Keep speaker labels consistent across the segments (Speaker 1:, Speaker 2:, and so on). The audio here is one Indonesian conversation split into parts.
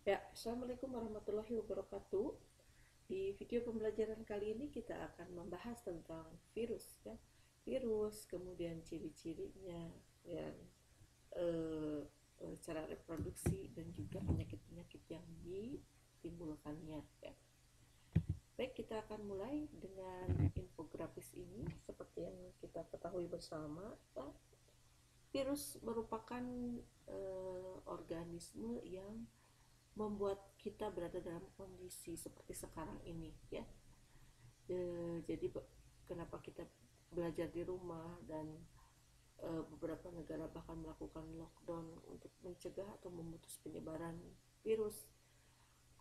Speaker 1: Ya, Assalamualaikum warahmatullahi wabarakatuh. Di video pembelajaran kali ini kita akan membahas tentang virus, ya. Virus, kemudian ciri-cirinya, dan eh, cara reproduksi dan juga penyakit-penyakit yang ditimbulkannya. Ya. Baik, kita akan mulai dengan infografis ini. Seperti yang kita ketahui bersama, ya, virus merupakan organisme yang membuat kita berada dalam kondisi seperti sekarang ini, ya. Jadi kenapa kita belajar di rumah dan beberapa negara bahkan melakukan lockdown untuk mencegah atau memutus penyebaran virus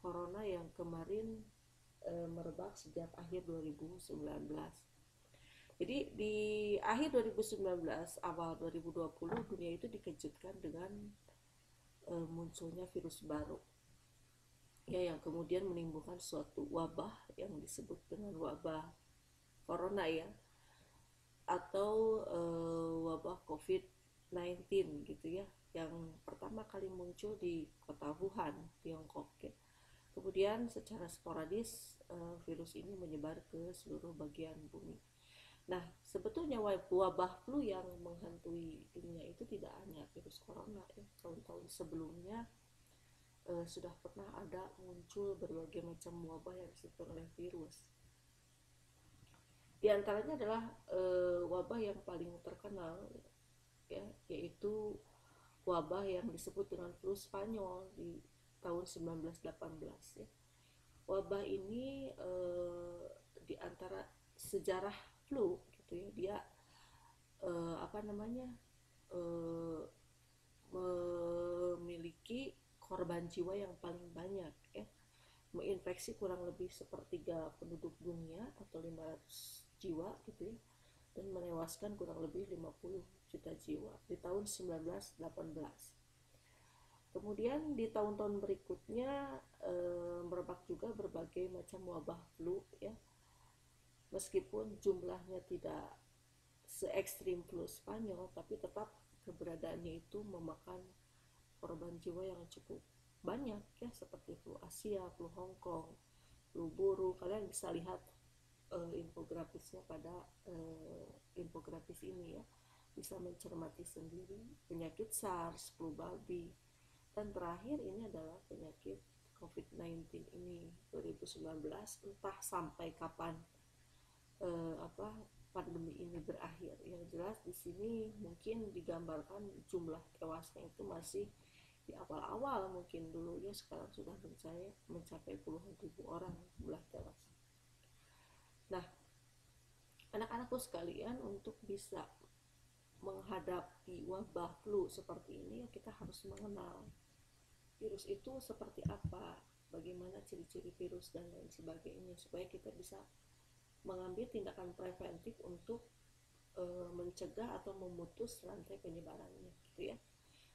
Speaker 1: corona yang kemarin merebak sejak akhir 2019. Jadi di akhir 2019 awal 2020 dunia itu dikejutkan dengan munculnya virus baru, ya, yang kemudian menimbulkan suatu wabah yang disebut dengan wabah corona, ya, atau wabah COVID-19 gitu, ya, yang pertama kali muncul di kota Wuhan, Tiongkok, ya. Kemudian secara sporadis virus ini menyebar ke seluruh bagian bumi. Nah, sebetulnya wabah flu yang menghantui dunia itu tidak hanya virus corona, ya. Tahun-tahun sebelumnya sudah pernah ada muncul berbagai macam wabah yang disebabkan oleh virus. Di antaranya adalah wabah yang paling terkenal, ya, yaitu wabah yang disebut dengan flu Spanyol di tahun 1918, ya. Wabah ini di antara sejarah flu gitu, ya, dia apa namanya eh, memiliki korban jiwa yang paling banyak, ya, menginfeksi kurang lebih sepertiga penduduk dunia atau 500 jiwa gitu, ya, dan menewaskan kurang lebih 50 juta jiwa di tahun 1918. Kemudian di tahun-tahun berikutnya merebak juga berbagai macam wabah flu, ya. Meskipun jumlahnya tidak se ekstrim flu Spanyol, tapi tetap keberadaannya itu memakan korban jiwa yang cukup banyak, ya, seperti flu Asia, flu Hong Kong, flu burung. Kalian bisa lihat infografisnya pada infografis ini, ya, bisa mencermati sendiri penyakit SARS, flu babi, dan terakhir ini adalah penyakit COVID-19 ini 2019. Entah sampai kapan pandemi ini berakhir. Yang jelas di sini mungkin digambarkan jumlah tewasnya itu masih di awal-awal, mungkin dulunya, sekarang sudah mencapai puluhan ribu orang jumlah tewas. Nah, anak-anakku sekalian, untuk bisa menghadapi wabah flu seperti ini, kita harus mengenal virus itu seperti apa, bagaimana ciri-ciri virus dan lain sebagainya, supaya kita bisa mengambil tindakan preventif untuk mencegah atau memutus rantai penyebarannya, gitu, ya.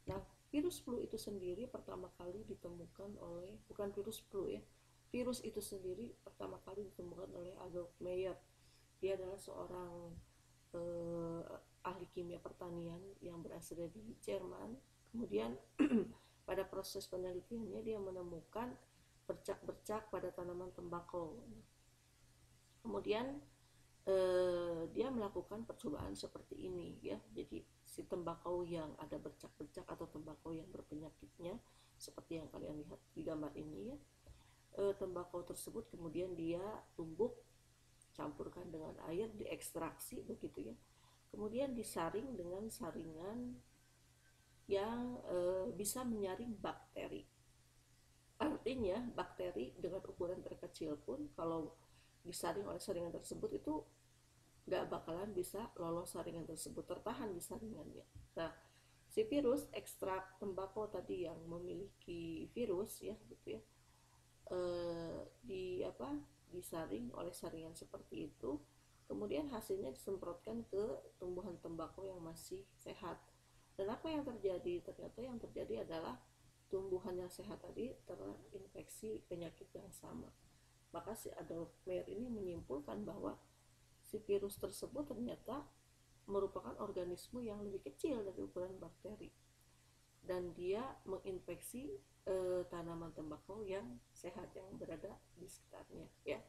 Speaker 1: Nah, virus flu itu sendiri pertama kali ditemukan oleh, bukan virus flu, ya, virus itu sendiri pertama kali ditemukan oleh Adolf Meyer. Dia adalah seorang ahli kimia pertanian yang berasal dari Jerman. Kemudian pada proses penelitiannya dia menemukan bercak-bercak pada tanaman tembakau. Kemudian dia melakukan percobaan seperti ini, ya. Jadi si tembakau yang ada bercak-bercak atau tembakau yang berpenyakitnya, seperti yang kalian lihat di gambar ini, ya, tembakau tersebut kemudian dia tumbuk, campurkan dengan air, diekstraksi begitu, ya. Kemudian disaring dengan saringan yang bisa menyaring bakteri. Artinya bakteri dengan ukuran terkecil pun kalau disaring oleh saringan tersebut itu nggak bakalan bisa lolos saringan tersebut, tertahan di saringannya. Nah, si virus ekstrak tembakau tadi yang memiliki virus, ya, gitu, ya, disaring oleh saringan seperti itu, kemudian hasilnya disemprotkan ke tumbuhan tembakau yang masih sehat. Dan apa yang terjadi? Ternyata yang terjadi adalah tumbuhan yang sehat tadi terinfeksi penyakit yang sama. Maka si Adolf Meyer ini menyimpulkan bahwa si virus tersebut ternyata merupakan organisme yang lebih kecil dari ukuran bakteri, dan dia menginfeksi tanaman tembakau yang sehat yang berada di sekitarnya ya.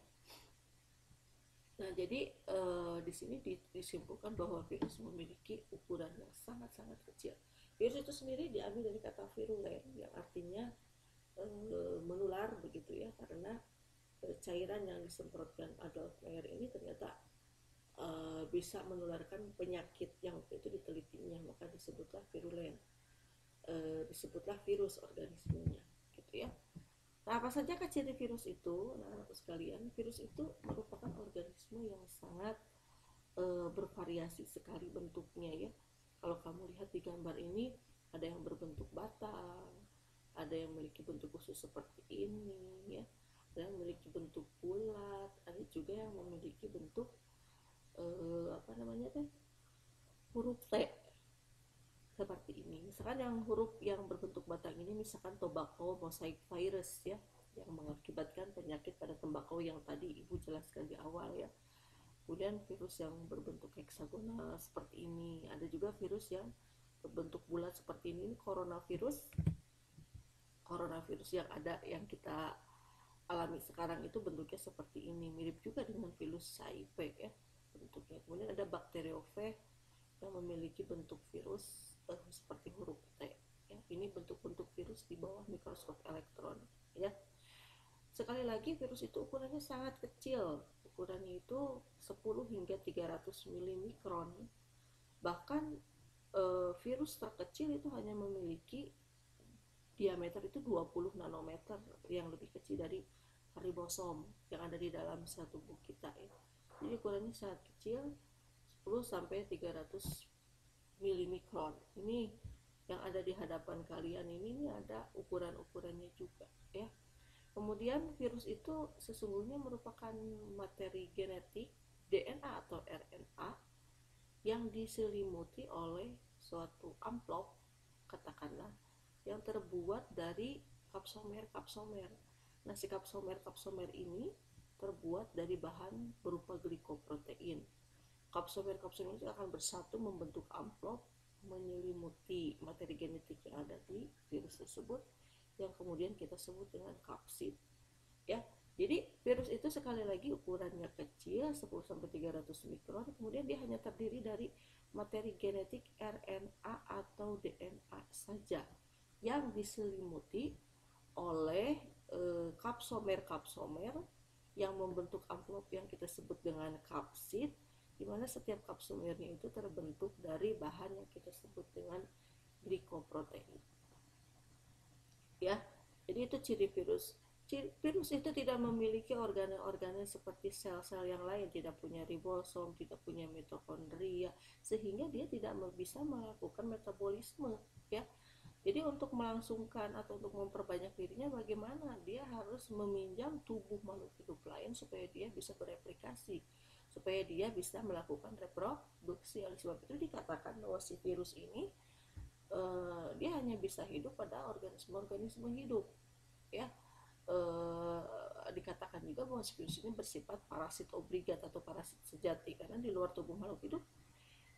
Speaker 1: Nah, jadi di sini disimpulkan bahwa virus memiliki ukuran yang sangat-sangat kecil. Virus itu sendiri diambil dari kata virulen yang artinya menular begitu ya, karena cairan yang disemprotkan Adolf Meyer ini ternyata bisa menularkan penyakit yang waktu itu ditelitinya, maka disebutlah virulen, disebutlah virus organismenya gitu ya. Nah, apa saja ciri virus itu? Nah, sekalian, virus itu merupakan organisme yang sangat bervariasi sekali bentuknya ya. Kalau kamu lihat di gambar ini, ada yang berbentuk batang, ada yang memiliki bentuk khusus seperti ini ya, ada yang memiliki bentuk bulat, ada juga yang memiliki bentuk apa namanya teh, huruf T seperti ini. Misalkan yang huruf yang berbentuk batang ini misalkan tobacco mosaic virus ya, yang mengakibatkan penyakit pada tembakau yang tadi Ibu jelaskan di awal ya. Kemudian virus yang berbentuk heksagonal seperti ini, ada juga virus yang berbentuk bulat seperti ini coronavirus. Coronavirus yang ada yang kita alami sekarang itu bentuknya seperti ini, mirip juga dengan virus HIV ya bentuknya. Kemudian ada bakteriophage yang memiliki bentuk virus seperti huruf T ya. Ini bentuk-bentuk virus di bawah mikroskop elektron ya. Sekali lagi, virus itu ukurannya sangat kecil, ukurannya itu 10 hingga 300 milimikron. Bahkan virus terkecil itu hanya memiliki diameter itu 20 nanometer, yang lebih kecil dari ribosom yang ada di dalam sel tubuh kita ya. Jadi ukurannya sangat kecil, 10 sampai 300 milimikron. Ini yang ada di hadapan kalian ini ada ukuran-ukurannya juga ya. Kemudian virus itu sesungguhnya merupakan materi genetik DNA atau RNA yang diselimuti oleh suatu amplop katakanlah yang terbuat dari kapsomer. Nah, si kapsomer ini terbuat dari bahan berupa glikoprotein. Kapsomer itu akan bersatu membentuk amplop menyelimuti materi genetik yang ada di virus tersebut, yang kemudian kita sebut dengan kapsid ya. Jadi virus itu sekali lagi ukurannya kecil, 10 sampai 300 mikron, kemudian dia hanya terdiri dari materi genetik RNA atau DNA saja yang diselimuti oleh kapsomer yang membentuk amplop yang kita sebut dengan kapsid, di mana setiap kapsomernya itu terbentuk dari bahan yang kita sebut dengan glikoprotein ya. Jadi itu ciri virus. Virus itu tidak memiliki organel-organel seperti sel-sel yang lain, tidak punya ribosom, tidak punya mitokondria, sehingga dia tidak bisa melakukan metabolisme ya. Jadi untuk melangsungkan atau untuk memperbanyak dirinya, bagaimana? Dia harus meminjam tubuh makhluk hidup lain supaya dia bisa bereplikasi, supaya dia bisa melakukan reproduksi. Oleh sebab itu dikatakan bahwa si virus ini dia hanya bisa hidup pada organisme-organisme hidup ya. Dikatakan juga bahwa virus ini bersifat parasit obligat atau parasit sejati, karena di luar tubuh makhluk hidup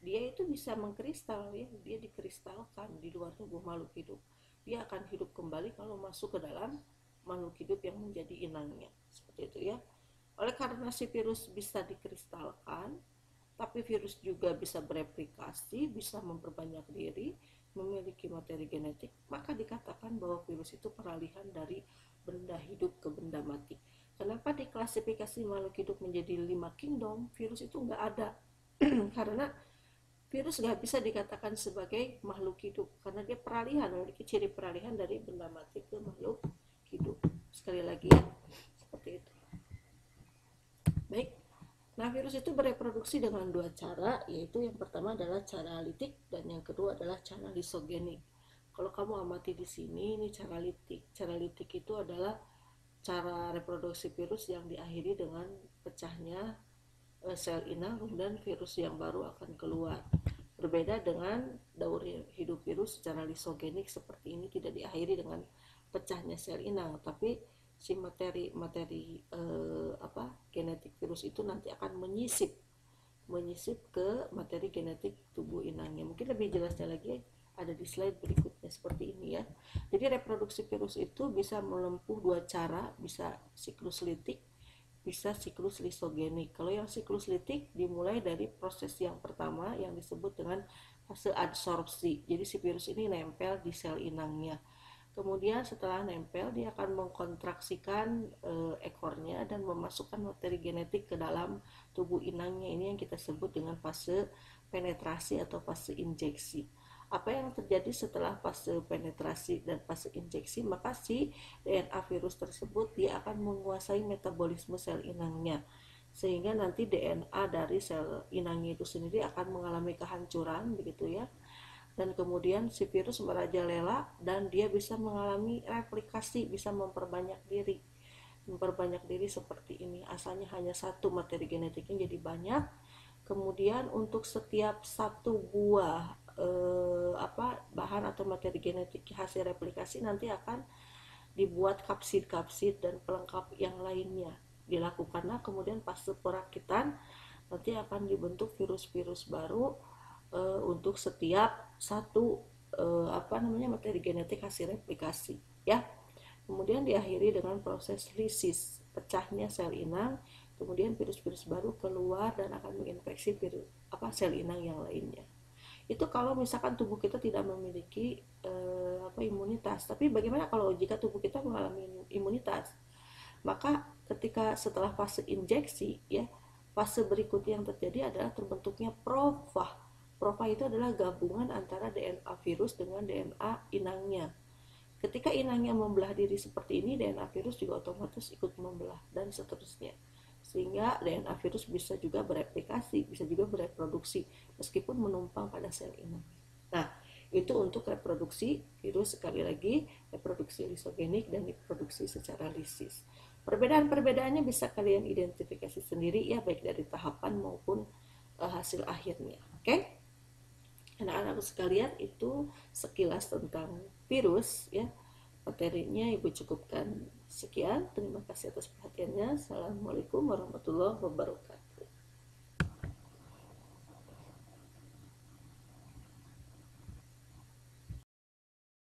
Speaker 1: dia itu bisa mengkristal ya, dia dikristalkan di luar tubuh makhluk hidup. Dia akan hidup kembali kalau masuk ke dalam makhluk hidup yang menjadi inangnya, seperti itu ya. Oleh karena si virus bisa dikristalkan, tapi virus juga bisa bereplikasi, bisa memperbanyak diri, memiliki materi genetik, maka dikatakan bahwa virus itu peralihan dari benda hidup ke benda mati. Kenapa diklasifikasi makhluk hidup menjadi 5 kingdom? Virus itu nggak ada karena virus nggak bisa dikatakan sebagai makhluk hidup karena dia peralihan, memiliki ciri peralihan dari benda mati ke makhluk hidup. Sekali lagi ya, seperti itu. Baik. Nah, virus itu bereproduksi dengan 2 cara, yaitu yang pertama adalah cara litik dan yang kedua adalah cara lisogenik. Kalau kamu amati di sini, ini cara litik. Cara litik itu adalah cara reproduksi virus yang diakhiri dengan pecahnya sel inang, kemudian virus yang baru akan keluar. Berbeda dengan daur hidup virus secara lisogenik seperti ini, tidak diakhiri dengan pecahnya sel inang, tapi si materi genetik virus itu nanti akan menyisip ke materi genetik tubuh inangnya. Mungkin lebih jelasnya lagi ada di slide berikutnya seperti ini ya. Jadi reproduksi virus itu bisa menempuh dua cara, bisa siklus litik, bisa siklus lisogenik. Kalau yang siklus litik dimulai dari proses yang pertama yang disebut dengan fase adsorpsi. Jadi si virus ini nempel di sel inangnya. Kemudian setelah nempel dia akan mengkontraksikan ekornya dan memasukkan materi genetik ke dalam tubuh inangnya. Ini yang kita sebut dengan fase penetrasi atau fase injeksi. Apa yang terjadi setelah fase penetrasi dan fase injeksi? Maka si DNA virus tersebut dia akan menguasai metabolisme sel inangnya, sehingga nanti DNA dari sel inangnya itu sendiri akan mengalami kehancuran begitu ya. Dan kemudian si virus merajalela dan dia bisa mengalami replikasi, bisa memperbanyak diri seperti ini. Asalnya hanya satu materi genetiknya jadi banyak. Kemudian untuk setiap satu buah bahan atau materi genetik hasil replikasi nanti akan dibuat kapsid-kapsid dan pelengkap yang lainnya dilakukanlah. Kemudian pas perakitan nanti akan dibentuk virus-virus baru untuk setiap satu materi genetik hasil replikasi ya. Kemudian diakhiri dengan proses lisis, pecahnya sel inang, kemudian virus-virus baru keluar dan akan menginfeksi sel inang yang lainnya. Itu kalau misalkan tubuh kita tidak memiliki imunitas. Tapi bagaimana kalau jika tubuh kita mengalami imunitas? Maka ketika setelah fase injeksi ya, fase berikutnya yang terjadi adalah terbentuknya profah. Profah itu adalah gabungan antara DNA virus dengan DNA inangnya. Ketika inangnya membelah diri seperti ini, DNA virus juga otomatis ikut membelah dan seterusnya. Sehingga DNA virus bisa juga bereplikasi, bisa juga bereproduksi meskipun menumpang pada sel inang. Nah, itu untuk reproduksi virus, sekali lagi reproduksi lisogenik dan reproduksi secara lisis. Perbedaan-perbedaannya bisa kalian identifikasi sendiri ya, baik dari tahapan maupun hasil akhirnya. Oke? Anak-anak sekalian, itu sekilas tentang virus ya. Materinya Ibu cukupkan sekian. Terima kasih atas perhatiannya. Assalamualaikum warahmatullahi wabarakatuh.